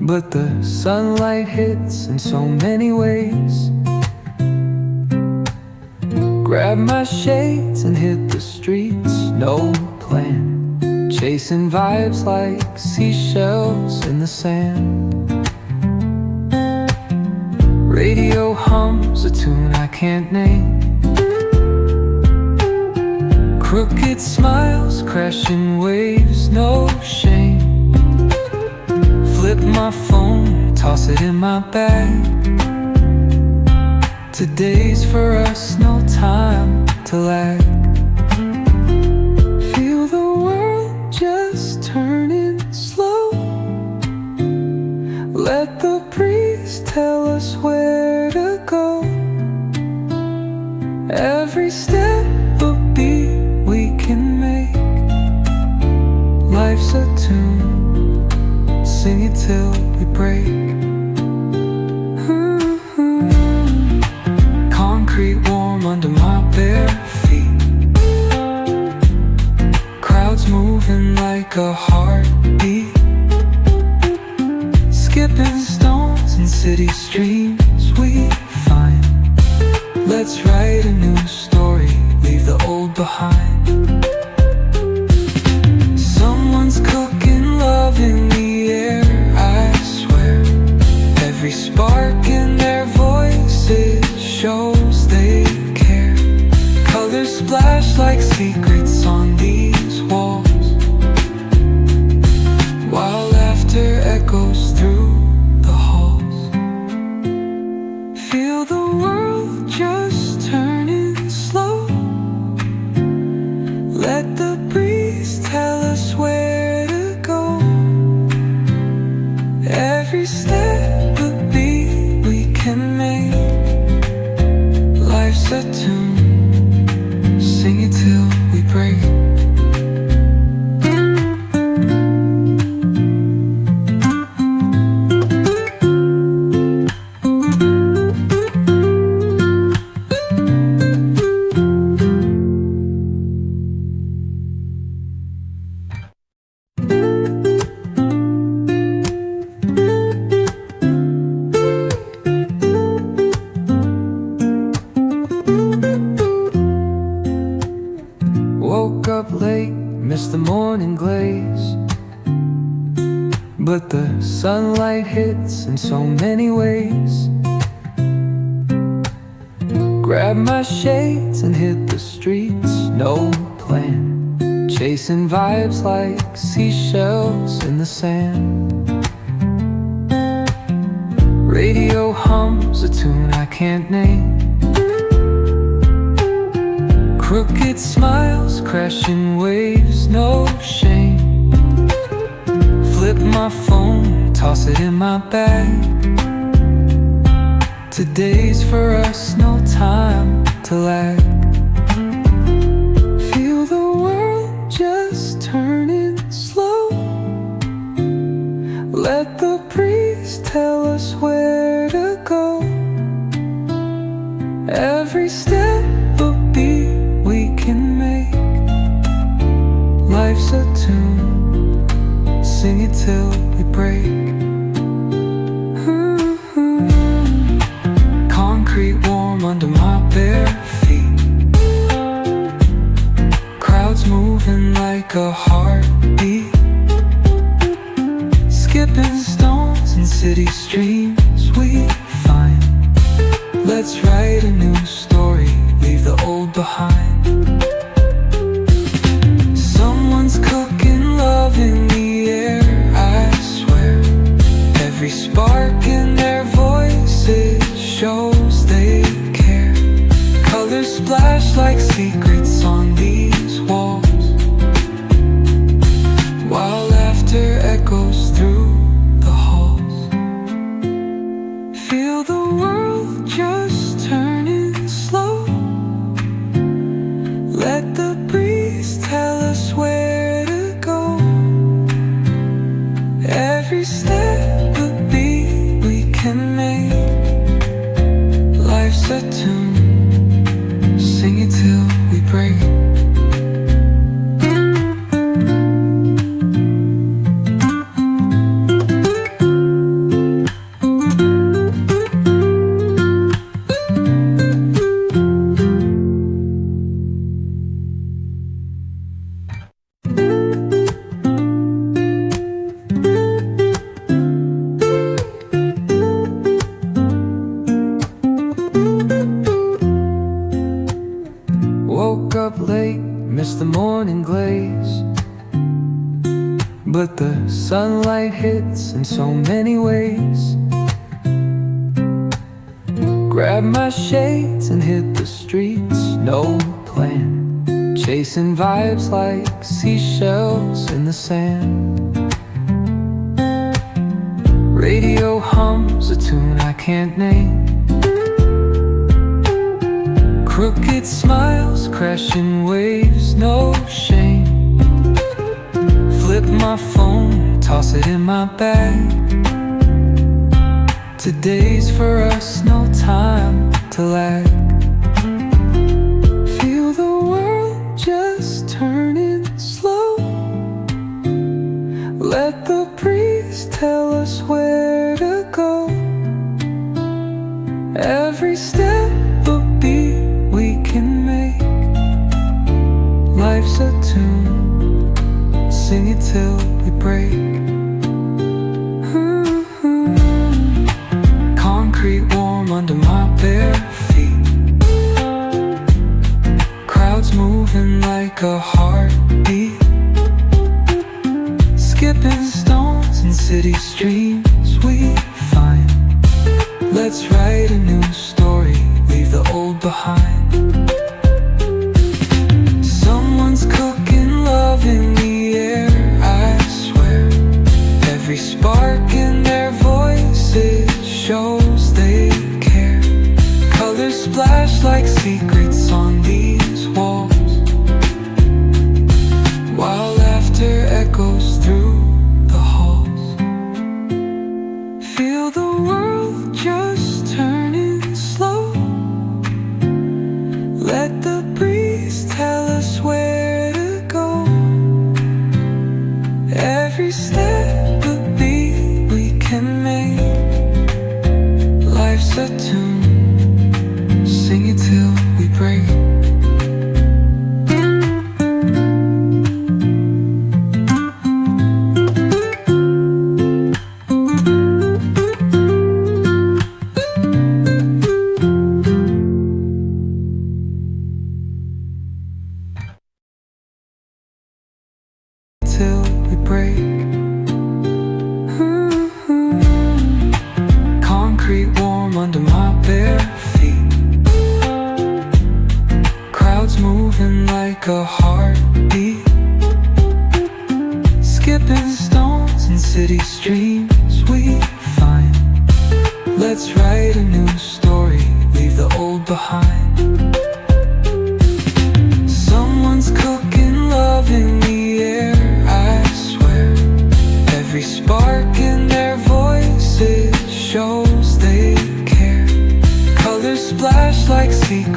but the sunlight hits in so many ways. Grab my shades and hit the streets, no plan, chasing vibes like seashells in the sand. Radio hums a tune I can't name. Crooked smiles, crashing waves, no shame. Flip my phone, toss it in my bag. Today's for us, no time to lag. Feel the world just turning slow. Let the breeze tell us where to go. Every step a beat we can make. Life's a tune, sing it till we break. Concrete warm under my bare feet. Crowds moving like a heartbeat. Skipping stones in city streams we find. Let's write a new story, leave the old behind. Someone's cooking love in the air, I swear. Every spark in their voices shows they care. Colors splash like secrets on these walls, while laughter echoes through the halls. Feel the world just turning slow. Let the breeze tell us where to go. Every step a beat we can make. Life's a tune, sing it till we break. Woke up late, missed the morning glaze, but the sunlight hits in so many ways. Grab my shades and hit the streets, no plan, chasing vibes like seashells in the sand. Radio hums a tune I can't name. Crooked smiles, crashing waves, no shame. Flip my phone, toss it in my bag. Today's for us, no time to lag. Feel the world just turning slow. Let the breeze tell us where to go. Every step a beat we can make. Life's a tune, sing it till we break. Concrete warm under my bare feet. Crowds moving like a heartbeat. Skipping stones in city streams we find. Let's write a new story, leave the old behind. Someone's cooking love in the air, I swear. Every spark in their voices shows they care. Colors splash like secrets on these walls, while laughter echoes through the halls. Feel the world just turning slow. Let the breeze tell us where to go. Every step a beat we can make. Life's a tune, sing it till we break. Sunlight hits in so many ways. Grab my shades and hit the streets, no plan. Chasing vibes like seashells in the sand. Radio hums a tune I can't name. Crooked smiles, crashing waves, no shame. Flip my phone, toss it in my bag. Today's for us, no time to lag. Feel the world just turning slow. Let the breeze tell us where to go. Every step a beat we can make. Life's a tune, sing it till we break. Concrete warm under my bare feet. Crowds moving like a heartbeat. Skipping stones in city streams we find. Let's write a new story, leave the old behind. Someone's cooking love in the air, I swear. Every spark in their voices shows they care. Colors splash like secrets on these walls, while laughter echoes through the halls. Feel the world just turning slow. Let the breeze tell us where to go. Every step a beat we can make. Life's a tune, sing it till we break. Till we break. Concrete warm under my bare feet. Crowds moving like a heartbeat. Skipping stones in city streams we find. Let's write a new story, leave the old behind. Someone's cooking love in the air, I swear. Every spark in their voices shows they care. Colors splash like secrets